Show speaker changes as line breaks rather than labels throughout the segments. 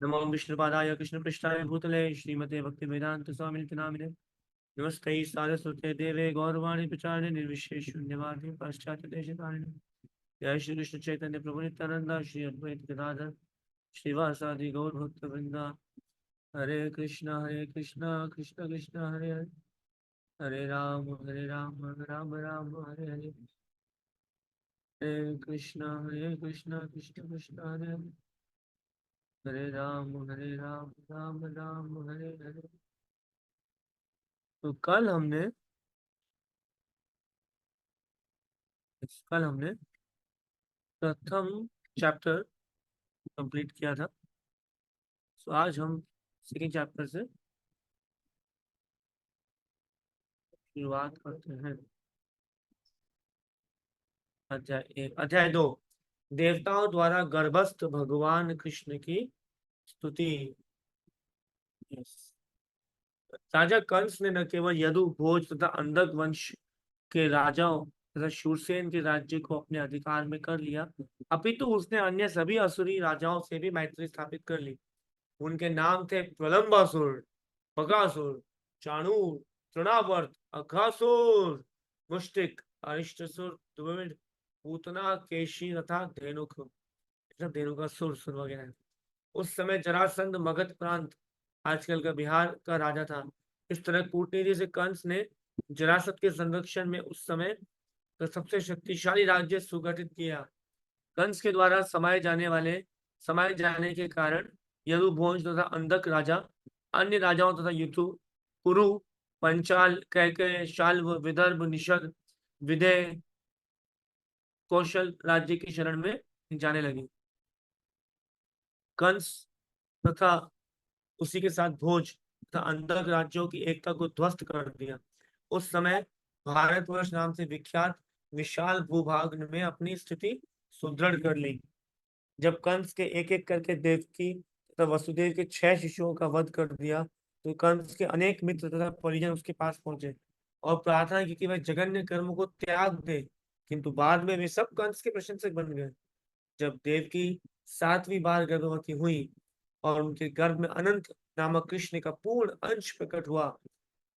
नमो विष्णुपादाय कृष्णपृष्ठाय भूतले श्रीमते भक्तिवेदांत स्वामिनिति नामिने नमस्ते सारस्वते देवे गौरवाणी प्रचारिणे निर्विशेष शून्यवादी पाश्चात्य देशकारिणे जय श्री कृष्ण चैतन्य प्रभु नित्यानंद श्री अद्वैत गदाधर श्रीवासादि गौर भक्त वृंदा हरे कृष्णा कृष्ण कृष्ण हरे हरे हरे राम राम राम हरे हरे हरे कृष्णा कृष्ण कृष्ण हरे हरे हरे राम राम राम हरे हरे। तो कल हमने प्रथम चैप्टर कंप्लीट किया था। तो आज हम सेकेंड चैप्टर से शुरुआत करते हैं। अध्याय 2, देवताओं द्वारा गर्भस्थ भगवान कृष्ण की स्तुति। Yes. राजा कंस ने न केवल यदु भोज तथा अंधक वंश के राजाओं तथा शूरसेन के राज्य को अपने अधिकार में कर लिया, अपितु उसने अन्य सभी असुरी राजाओं से भी मैत्री स्थापित कर ली। उनके नाम थे प्रलंबासुर, बकासुर, चाणूर, तृणावर्त, अघासुर, मुष्टिक, अरिष्टसुर, द्विविद, पूतना, केशी तथा धेनुक। धेनुकासुर सुर वगैरह। उस समय जरासंध मगध प्रांत, आजकल का बिहार का राजा था। इस तरह कूटनीति से कंस ने जरासंध के संरक्षण में उस समय का सबसे शक्तिशाली राज्य सुगठित किया। कंस के द्वारा समाये जाने के कारण यदुभोज तथा अंधक राजा अन्य राजाओं तथा युद्धु, कुरु, पंचाल, कैकेय, शाल्व, विदर्भ, निषद, विदेह, कौशल राज्य की शरण में जाने लगे। कंस तथा उसी के साथ भोज तथा अंधक राज्यों की एकता को ध्वस्त कर दिया। उस समय भारतवर्ष नाम से विख्यात विशाल भूभाग में अपनी स्थिति सुदृढ़ कर ली। जब कंस के एक एक करके देवकी तथा वसुदेव के 6 शिशुओं का वध कर दिया, तो कंस के अनेक मित्र तथा परिजन उसके पास पहुंचे और प्रार्थना की कि वह जघन्य कर्म को त्याग दे, किंतु बाद में वे सब कंस के प्रशंसक बन गए। जब देवकी 7वीं बार गर्भवती हुई और उनके गर्भ में अनंत नामक कृष्ण का पूर्ण अंश प्रकट हुआ,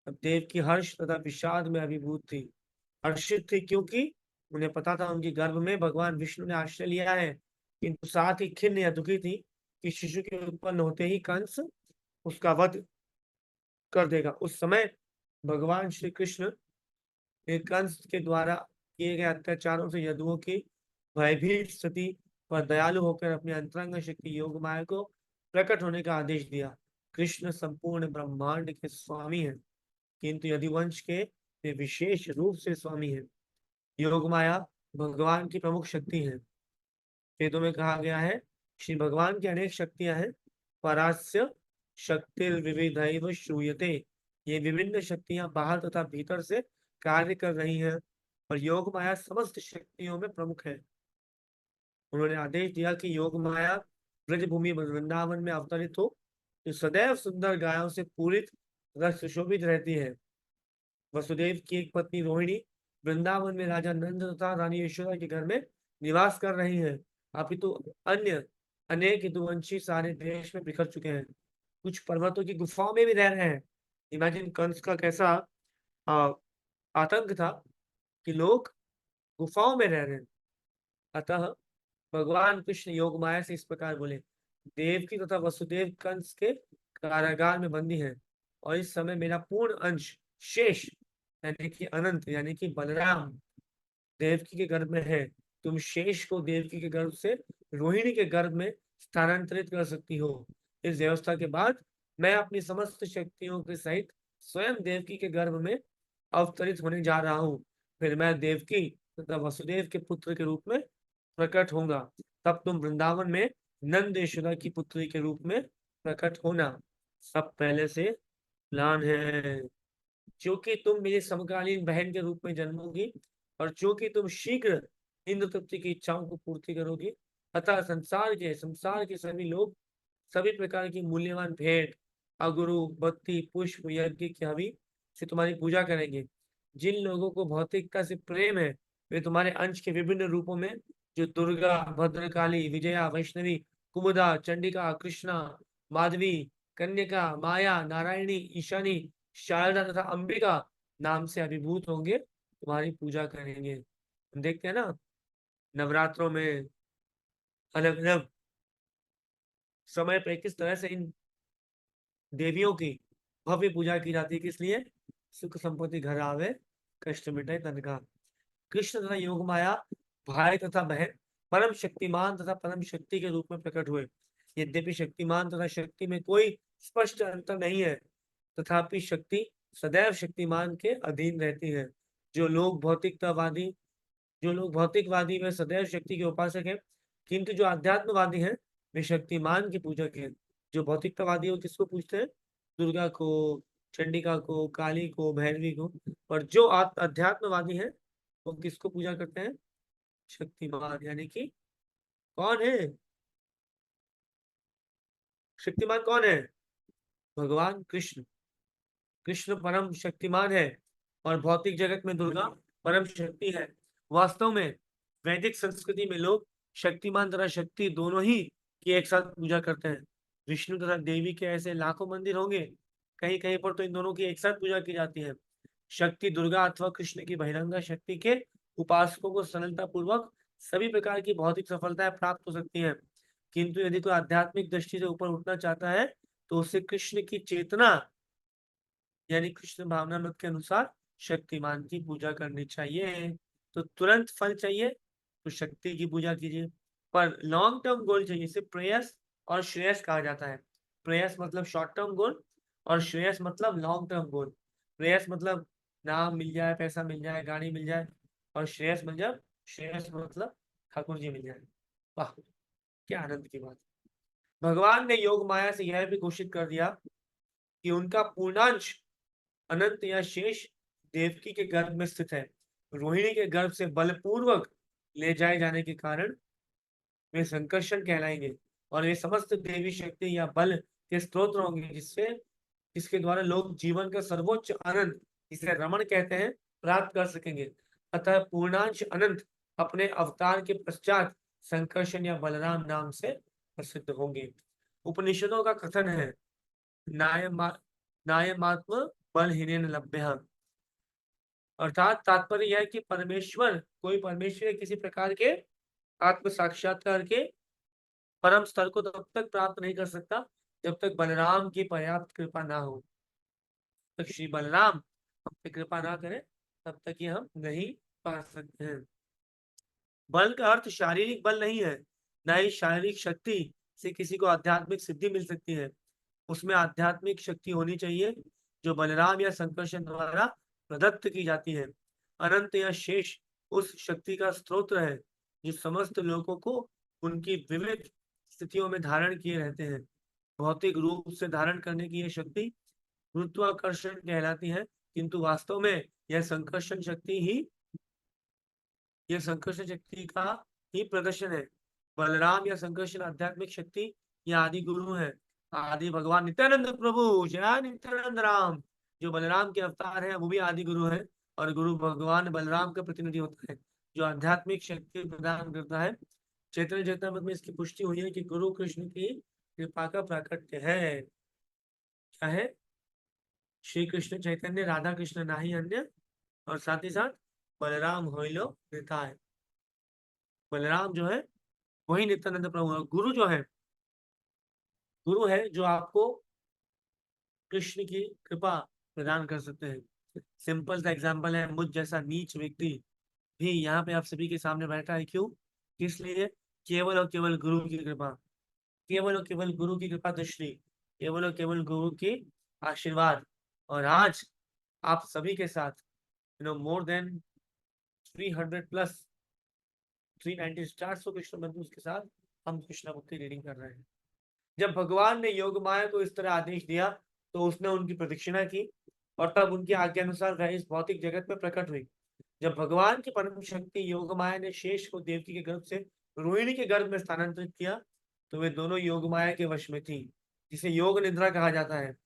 तब देवकी हर्ष तथा विषाद में अभिभूत थी। हर्षित थी क्योंकि उन्हें पता था उनके गर्भ में भगवान विष्णु ने आश्रय लिया है, किंतु साथ ही खिन्न या दुखी थी कि शिशु के उत्पन्न होते ही कंस उसका वध कर देगा। उस समय भगवान श्री कृष्ण ने कंस के द्वारा किए गए अत्याचारों से यदुओं की भयभीत स्थिति पर दयालु होकर अपनी अंतरंग शक्ति योग माया को प्रकट होने का आदेश दिया। कृष्ण संपूर्ण ब्रह्मांड के स्वामी हैं, किंतु यदुवंश के वे विशेष रूप से स्वामी हैं। योग माया भगवान की प्रमुख शक्ति है। वेदों में कहा गया है, श्री भगवान की अनेक शक्तियां हैं। परास्य शक्तिर्विविधैव श्रूयते। ये विभिन्न शक्तियां बाहर तथा भीतर से कार्य कर रही हैं और योग माया समस्त शक्तियों में प्रमुख है। उन्होंने आदेश दिया कि योग माया ब्रजभूमि वृंदावन में अवतरित हो, जो सदैव सुंदर गायों से पूरित तथा सुशोभित रहती है। वसुदेव की एक पत्नी रोहिणी वृंदावन में राजा नंद तथा रानी यशोदा के घर में निवास कर रही है। अपितु अन्य अनेक यदुवंशी सारे देश में बिखर चुके हैं, कुछ पर्वतों की गुफाओं में भी रह रहे हैं। इमेजिन कंस का कैसा आ, आतंक था कि लोग गुफाओं में रह रहे हैं। अतः भगवान कृष्ण योग माया से इस प्रकार बोले, देवकी तथा वसुदेव कंस के कारागार में बंदी हैं और इस समय मेरा पूर्ण अंश शेष यानी कि अनंत यानी कि बलराम देवकी के गर्भ में है। तुम शेष को देवकी के गर्भ से रोहिणी के गर्भ में स्थानांतरित कर सकती हो। इस व्यवस्था के बाद मैं अपनी समस्त शक्तियों के सहित स्वयं देवकी के गर्भ में अवतरित होने जा रहा हूँ। फिर मैं देवकी तथा वसुदेव के पुत्र के रूप में प्रकट होगा। तब तुम वृंदावन में नंद यशोदा की पुत्री के रूप में प्रकट होना। सब पहले से प्लान है। क्योंकि तुम मेरी समकालीन बहन के रूप में जन्मोगी और क्योंकि तुम शीघ्र इंद्र तृप्ति की इच्छाओं को पूर्ति करोगी, अतः संसार के सभी लोग सभी प्रकार की मूल्यवान भेंट, अगुरु, बत्ती, पुष्प, यज्ञ की हवि से तुम्हारी पूजा करेंगे। जिन लोगों को भौतिकता से प्रेम है, वे तुम्हारे अंश के विभिन्न रूपों में, जो दुर्गा, भद्रकाली, विजया, वैष्णवी, कुमुदा, चंडिका, कृष्णा, माधवी, कन्यका, माया, नारायणी, ईशानी, शारदा तथा अंबिका नाम से अभिभूत होंगे, तुम्हारी पूजा करेंगे। हम देखते हैं ना नवरात्रों में अलग अलग समय पे किस तरह से इन देवियों की भव्य पूजा की जाती है। किस लिए? सुख संपत्ति घर आवे, कष्ट मिटे तन का। कृष्ण तथा योग माया भाई तथा बहन परम शक्तिमान तथा परम शक्ति के रूप में प्रकट हुए। यद्यपि शक्तिमान तथा शक्ति में कोई स्पष्ट अंतर नहीं है, तथापि शक्ति सदैव शक्तिमान के अधीन रहती है। जो लोग भौतिकतावादी जो लोग भौतिकवादी वे सदैव शक्ति के उपासक हैं, किंतु जो अध्यात्मवादी हैं वे शक्तिमान के पूजक हैं। जो भौतिकतावादी हो किसको पूजते हैं? दुर्गा को, चंडिका को, काली को, भैरवी को। और जो अध्यात्मवादी हैं वो किसको पूजा करते हैं? शक्तिमान। यानी कि कौन है शक्तिमान? कौन है? भगवान कृष्ण। कृष्ण परम शक्तिमान है और भौतिक जगत में दुर्गा परम शक्ति है। वास्तव में वैदिक संस्कृति में लोग शक्तिमान तथा शक्ति दोनों ही की एक साथ पूजा करते हैं। विष्णु तथा देवी के ऐसे लाखों मंदिर होंगे, कहीं कहीं पर तो इन दोनों की एक साथ पूजा की जाती है। शक्ति दुर्गा अथवा कृष्ण की बहिरंगा शक्ति के उपासकों को सरलता पूर्वक सभी प्रकार की भौतिक सफलताएं प्राप्त हो सकती हैं, किंतु यदि कोई आध्यात्मिक दृष्टि से ऊपर उठना चाहता है तो उसे कृष्ण की चेतना यानी कृष्ण भावना मत के अनुसार शक्तिमान की पूजा करनी चाहिए। तो तुरंत फल चाहिए तो शक्ति की पूजा कीजिए, पर लॉन्ग टर्म गोल चाहिए। इसे प्रेयस और श्रेयस कहा जाता है। प्रेयस मतलब शॉर्ट टर्म गोल और श्रेयस मतलब लॉन्ग टर्म गोल। प्रेयस मतलब नाम मिल जाए, पैसा मिल जाए, गाड़ी मिल जाए, और श्रेयस मतलब ठाकुर जी मिल जाए। वाह, क्या आनंद की बात। भगवान ने योग माया से यह भी घोषित कर दिया कि उनका पूर्णांश अनंत या शेष देवकी के गर्भ में स्थित है। रोहिणी के गर्भ से बलपूर्वक ले जाए जाने के कारण वे संकर्षण कहलाएंगे, और वे समस्त देवी शक्ति या बल के स्त्रोत होंगे, जिसके द्वारा लोग जीवन का सर्वोच्च आनंद, जिसे रमण कहते हैं, प्राप्त कर सकेंगे। अतः पूर्णांश अनंत अपने अवतार के पश्चात संकर्षण या बलराम नाम से प्रसिद्ध होंगे। उपनिषदों का कथन है, नायमात्म बलहीनेन लभ्यः। अर्थात तात्पर्य यह है कि परमेश्वर किसी प्रकार के आत्म साक्षात्कार के परम स्तर को तब तक प्राप्त नहीं कर सकता जब तक बलराम की पर्याप्त कृपा ना हो। तक श्री बलराम हम पे कृपा ना करें तब तक ये हम नहीं पा सकते हैं। बल का अर्थ शारीरिक बल नहीं है, ना ही शारीरिक शक्ति से किसी को आध्यात्मिक सिद्धि मिल सकती है। उसमें आध्यात्मिक शक्ति होनी चाहिए जो बलराम या संकर्षण द्वारा प्रदत्त की जाती है। अनंत या शेष उस शक्ति का स्रोत है जो समस्त लोगों को उनकी विविध स्थितियों में धारण किए रहते हैं। भौतिक रूप से धारण करने की यह शक्ति गुरुत्वाकर्षण कहलाती है, किंतु वास्तव में यह संकर्षण शक्ति ही यह संकर्षण शक्ति का ही प्रदर्शन है। बलराम या संकर्षण आध्यात्मिक शक्ति या आदि गुरु है। आदि भगवान नित्यानंद प्रभु जय नित्यानंद राम, जो बलराम के अवतार है वो भी आदि गुरु है, और गुरु भगवान बलराम का प्रतिनिधि होता है जो आध्यात्मिक शक्ति प्रदान करता है। चैतन्य चेतामृत में इसकी पुष्टि हुई है कि गुरु कृष्ण की कृपा का प्राकट्य है। क्या है? श्री कृष्ण चैतन्य राधा कृष्ण नाही अन्य, और साथ ही साथ बलराम होइलो निताय। बलराम जो है वही नित्यानंद प्रभु है। गुरु है जो आपको कृष्ण की कृपा प्रदान कर सकते हैं। सिंपल सा एग्जांपल है, मुझ जैसा नीच व्यक्ति भी यहाँ पे आप सभी के सामने बैठा है। क्यों? किस लिए? केवल और केवल गुरु की कृपा। केवल और केवल गुरु की कृपा दृष्टि, केवल और केवल गुरु की आशीर्वाद। और आज आप सभी के साथ more than 300 plus 390 stars Krishna बंधु के साथ हम कृष्णा बुक की रीडिंग कर रहे हैं। जब भगवान ने योग माया को इस तरह आदेश दिया तो उसने उनकी प्रदक्षिणा की, और तब उनकी आज्ञा अनुसार वह इस भौतिक जगत में प्रकट हुई। जब भगवान की परम शक्ति योग माया ने शेष को देवकी के गर्भ से रोहिणी के गर्भ में स्थानांतरित किया तो वे दोनों योग माया के वश में थी, जिसे योग निद्रा कहा जाता है।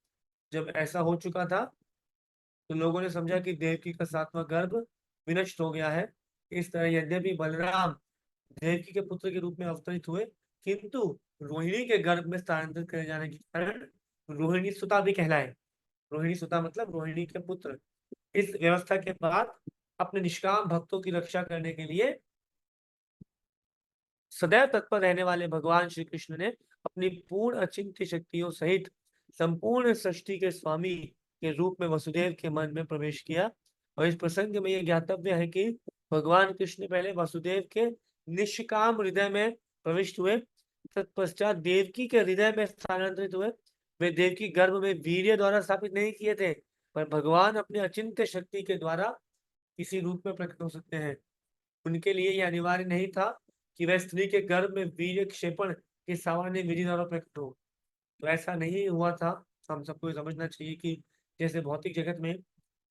जब ऐसा हो चुका था तो लोगों ने समझा कि देवकी का सातवां गर्भ विनष्ट हो गया है। इस तरह यद्यपि बलराम देवकी के पुत्र के रूप में अवतरित हुए, किंतु रोहिणी के गर्भ में स्थानांतरित करे जाने के कारण रोहिणी सुता भी कहलाए। रोहिणी सुता मतलब रोहिणी के पुत्र। इस व्यवस्था के बाद अपने निष्काम भक्तों की रक्षा करने के लिए सदैव तत्पर रहने वाले भगवान श्री कृष्ण ने अपनी पूर्ण अचिंत्य शक्तियों सहित संपूर्ण सृष्टि के स्वामी के रूप में वसुदेव के मन में प्रवेश किया। और इस प्रसंग में यह ज्ञातव्य है कि भगवान कृष्ण पहले वसुदेव के निष्काम हृदय में प्रविष्ट हुए, तत्पश्चात देवकी के हृदय में स्थानांतरित हुए। वे देवकी गर्भ में वीर्य द्वारा स्थापित नहीं किए थे, पर भगवान अपने अचिंत्य शक्ति के द्वारा किसी रूप में प्रकट हो सकते हैं। उनके लिए यह अनिवार्य नहीं था कि वह स्त्री के गर्भ में वीर्य क्षेपण के सामान्य विधि द्वारा प्रकट हो। तो ऐसा नहीं हुआ था। हम सबको ये समझना चाहिए कि जैसे भौतिक जगत में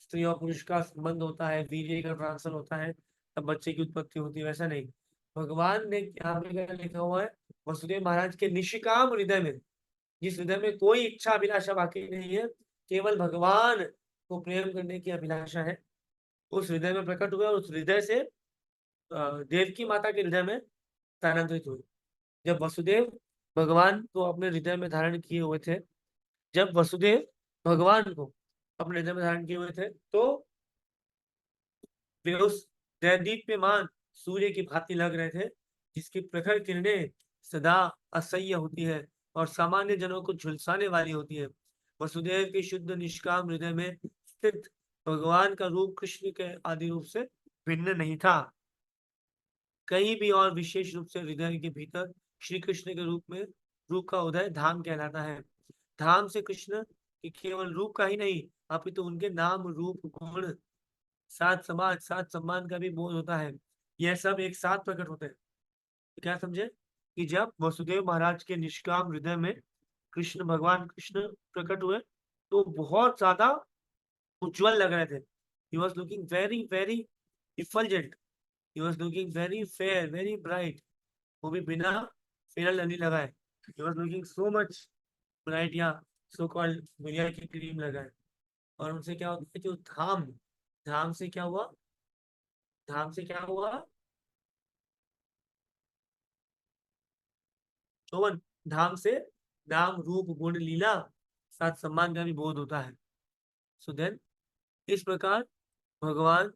स्त्री और पुरुष का संबंध होता है, वीर्य का ट्रांसफर होता है, तब बच्चे की उत्पत्ति होती है, वैसा नहीं। भगवान ने यहाँ पे क्या लिखा हुआ है, वसुदेव महाराज के निष्काम हृदय में, जिस हृदय में कोई इच्छा अभिलाषा बाकी नहीं है, केवल भगवान को प्रेम करने की अभिलाषा है, उस हृदय में प्रकट हुआ और उस हृदय से देवकी माता के हृदय में स्थानांतरित हुए। जब वसुदेव भगवान को अपने हृदय में धारण किए हुए थे, जब वसुदेव भगवान को अपने हृदय में धारण किए हुए थे, तो वे उस दैदीप्यमान सूर्य की भांति लग रहे थे, जिसकी प्रखर किरणें सदा असह्य होती है और सामान्य जनों को झुलसाने वाली होती है। वसुदेव के शुद्ध निष्काम हृदय में स्थित भगवान का रूप कृष्ण के आदि रूप से भिन्न नहीं था। कहीं भी और विशेष रूप से हृदय के भीतर श्री कृष्ण के रूप का उदय धाम कहलाता है। धाम से कृष्ण के केवल रूप का ही नहीं, अपितु तो उनके नाम रूप गुण सात समाज सात सम्मान का भी बोध होता है। यह सब एक साथ प्रकट होते हैं। क्या समझे कि जब वसुदेव महाराज के निष्काम हृदय में कृष्ण भगवान कृष्ण प्रकट हुए, तो बहुत ज्यादा उज्जवल लग रहे थे। He was looking very very effulgent, he was looking very fair very bright, वो भी बिना फेयर लवली लगाए। He was looking so much bright, या सो कॉल्ड दुनिया की क्रीम लगाए। और उनसे क्या होता है, जो धाम, धाम से क्या हुआ, धाम से क्या हुआ चौवन, धाम से नाम रूप गुण लीला साथ सम्मान का भी बोध होता है। सो देन इस प्रकार भगवान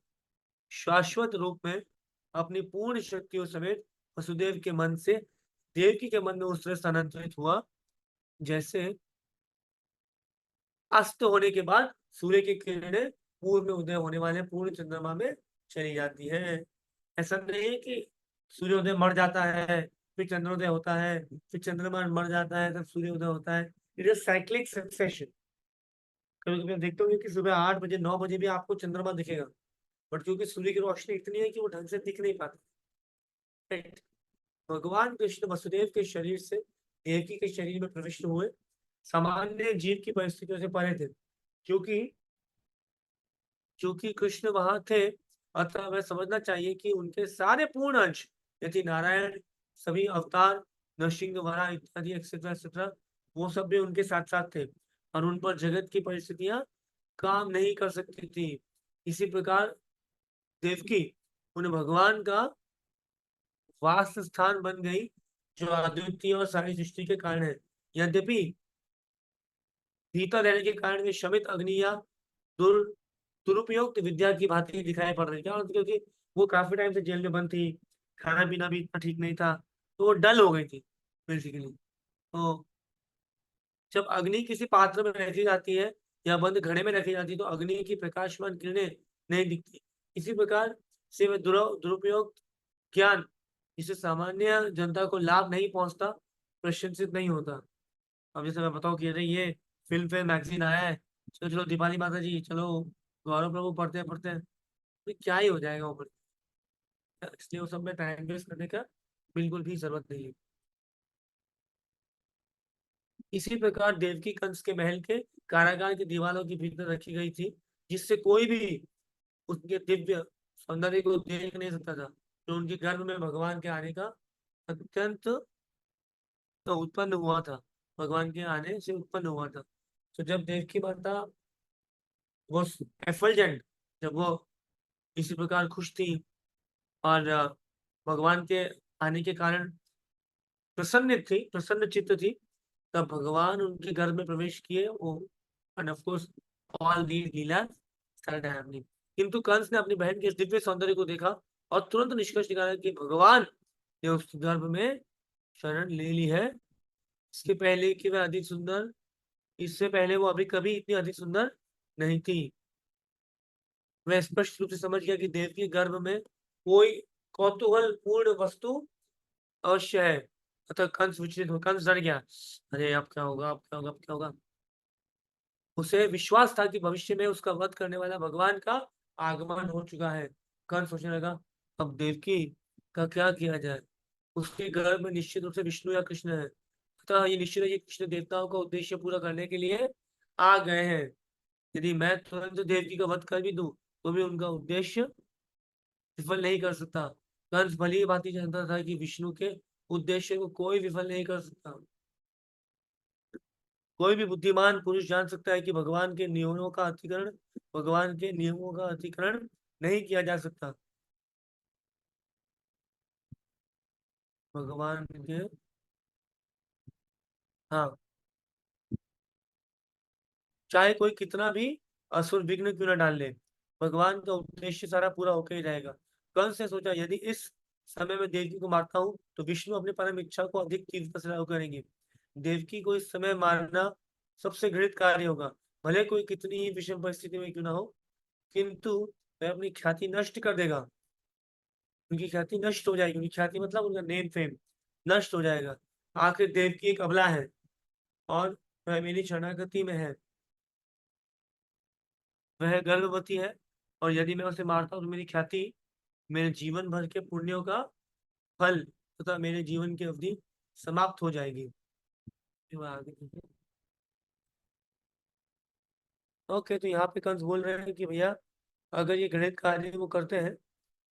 शाश्वत रूप में अपनी पूर्ण शक्तियों समेत वसुदेव के मन से देवकी के मन में उस तरह स्थानांतरित हुआ, जैसे अस्त होने के बाद सूर्य की किरणें पूर्व में उदय होने वाले पूर्ण चंद्रमा में चली जाती है। ऐसा नहीं है कि सूर्योदय मर जाता है, फिर चंद्रोदय होता है, फिर चंद्रमा मर जाता है, तब सूर्योदय होता है। It is cyclic succession. कभी कभी आप देखते होंगे कि सुबह 8 बजे 9 बजे भी आपको चंद्रमा दिखेगा, बट क्योंकि सूर्य की रोशनी इतनी है कि वो ढंग से दिख नहीं पाता। Right? भगवान कृष्ण वसुदेव के शरीर से देवकी के शरीर में प्रविष्ट हुए, सामान्य जीव की परिस्थितियों से परे थे। क्योंकि चूंकि कृष्ण वहां थे, अतः हमें समझना चाहिए कि उनके सारे पूर्ण अंश, यदि नारायण, सभी अवतार, नरसिंह वरा इत्यादि एक्सेट्रा एक्सेट्रा, वो सब भी उनके साथ साथ थे, और उन पर जगत की परिस्थितियां काम नहीं कर सकती थी। इसी प्रकार देवकी उन्हें भगवान का वास स्थान बन गई, जो अद्वितीय और सारी सृष्टि के कारण है। यद्यपि भीतर रहने के कारण वे शमित अग्नि या दुर दुरुपयुक्त विद्या की भांति दिखाई पड़ रही, क्या क्योंकि वो काफी टाइम से जेल में बंद थी, खाना पीना भी इतना ठीक नहीं था, तो वो डल हो गई थी बेसिकली। तो जब अग्नि किसी पात्र में रखी जाती है या बंद घड़े में रखी जाती है, तो अग्नि की प्रकाशमान किरणें नहीं दिखती। इसी प्रकार से वे दुरुपयोग ज्ञान, जिसे सामान्य जनता को लाभ नहीं पहुंचता, प्रशंसित नहीं होता। अब जैसे मैं बताऊं कि अरे ये फिल्म फेयर मैगजीन आया है, चलो चलो दीपाली माता जी चलो गौरव प्रभु पढ़ते हैं, तो क्या ही हो जाएगा ऊपर। इसलिए वो सब में टाइम वेस्ट करने का बिल्कुल भी जरूरत नहीं है। इसी प्रकार देवकी कंस के महल के कारागार की दीवारों के भीतर रखी गई थी, जिससे कोई भी उसके दिव्य सौंदर्य को देख नहीं सकता था, जो उनके गर्भ में भगवान के आने का अत्यंत तो उत्पन्न हुआ था, भगवान के आने से उत्पन्न हुआ था। तो जब देवकी माता वो एफल्जेंट, जब वो इसी प्रकार खुश थी और भगवान के आने के कारण प्रसन्न चित्त थी, तब भगवान उनके घर में प्रवेश किए वो, end of course all the Leela started happening. किंतु कंस ने अपनी बहन के इस दिव्य सौंदर्य को देखा और तुरंत निष्कर्ष निकाला कि भगवान ने उस गर्भ में शरण ले ली है। इसके पहले कि वह अधिक सुंदर, इससे पहले वो अभी कभी इतनी अधिक सुंदर नहीं थी। वह स्पष्ट रूप से समझ गया कि देव के गर्भ में कोई कौतूहल पूर्ण वस्तु अवश्य है। अतः कंस विचलित हो, कंस डर गया, अरे अब क्या होगा, अब क्या होगा, अब क्या होगा। उसे विश्वास था कि भविष्य में उसका वध करने वाला भगवान का आगमन हो चुका है। कंस सोचने लगा, अब देवकी का क्या किया जाए। उसके गर्भ में निश्चित रूप से विष्णु या कृष्ण है, अतः ये निश्चित है, ये कृष्ण देवताओं का उद्देश्य पूरा करने के लिए आ गए हैं। यदि मैं तुरंत देवकी का वध कर भी दूं तो भी उनका उद्देश्य विफल नहीं कर सकता। कंस भली भांति जानता था कि विष्णु के उद्देश्य को कोई विफल नहीं कर सकता। कोई भी बुद्धिमान पुरुष जान सकता है कि भगवान के नियमों का अतिक्रमण नहीं किया जा सकता। भगवान के, हाँ, चाहे कोई कितना भी असुर विघ्न क्यों न डाल ले, भगवान का उद्देश्य सारा पूरा होकर ही रहेगा। कंस ने सोचा, यदि इस समय में देवकी को मारता हूँ तो विष्णु अपनी परम इच्छा को अधिक तीव्रता से लागू करेंगे। देवकी को इस समय मारना सबसे घृणित कार्य होगा, भले कोई कितनी ही विषम परिस्थिति में क्यों ना हो, किंतु वह अपनी ख्याति नष्ट कर देगा। उनकी ख्याति नष्ट हो जाएगी, उनकी ख्याति मतलब उनका नेम फेम नष्ट हो जाएगा। आखिर देवकी एक अबला है और वह मेरी शरणागति में है, वह गर्भवती है, और यदि मैं उसे मारता हूँ तो मेरी ख्याति मेरे जीवन भर के पुण्यों का फल तथा मेरे जीवन की अवधि समाप्त हो जाएगी। फिर वह आगे देखिए। ओके, तो यहाँ पे कंस बोल रहे हैं कि भैया, अगर ये गणित कार्य वो करते हैं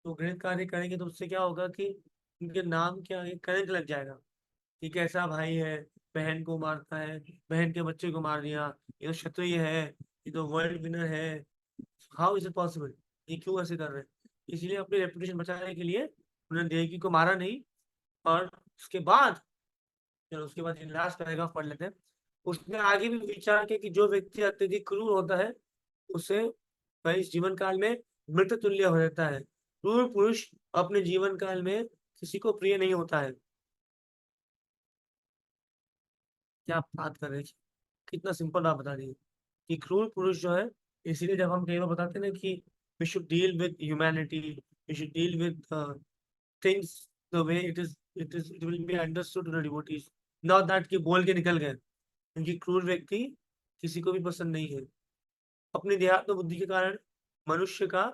तो गणित कार्य करेंगे तो उससे क्या होगा कि उनके नाम क्या है, कलंक लग जाएगा कि कैसा भाई है, बहन को मारता है, बहन के बच्चे को मार दिया, ये तो क्षत्रिय है, ये तो वर्ल्ड विनर है, हाउ इज इट पॉसिबल, ये क्यों ऐसे कर रहे हैं। इसलिए अपनी रेपुटेशन बचाने के लिए उन्होंने देवकी को मारा नहीं। और उसके बाद, चलो उसके बाद लास्ट पैराग्राफ पढ़ लेते हैं। उसने आगे भी विचार किया कि जो व्यक्ति अत्यधिक क्रूर होता है उसे वह इस जीवन काल में मृत तुल्य हो जाता है। क्रूर पुरुष अपने जीवन काल में किसी को प्रिय नहीं होता है। क्या आप बात कर रहे हैं, कितना सिंपल आप बता रही कि क्रूर पुरुष जो है, इसीलिए जब हम कई बार बताते हैं ना कि we should deal with humanity, we should deal with things the way it will be understood to the devotees, not that कि बोल के निकल गए। क्योंकि क्रूर व्यक्ति किसी को भी पसंद नहीं है। अपनी देहात्म बुद्धि के कारण मनुष्य का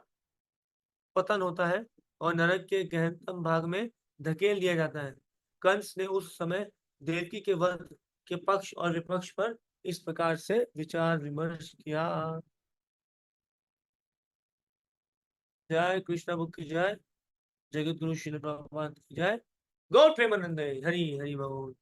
पतन होता है और नरक के गहनतम भाग में धकेल दिया जाता है। कंस ने उस समय देवकी के वध के पक्ष और विपक्ष पर इस प्रकार से विचार विमर्श किया। जय कृष्ण बुक की जय, जगत गुरु श्रील प्रभुपाद की जय, गौर प्रेमानंद हरि हरि बोल।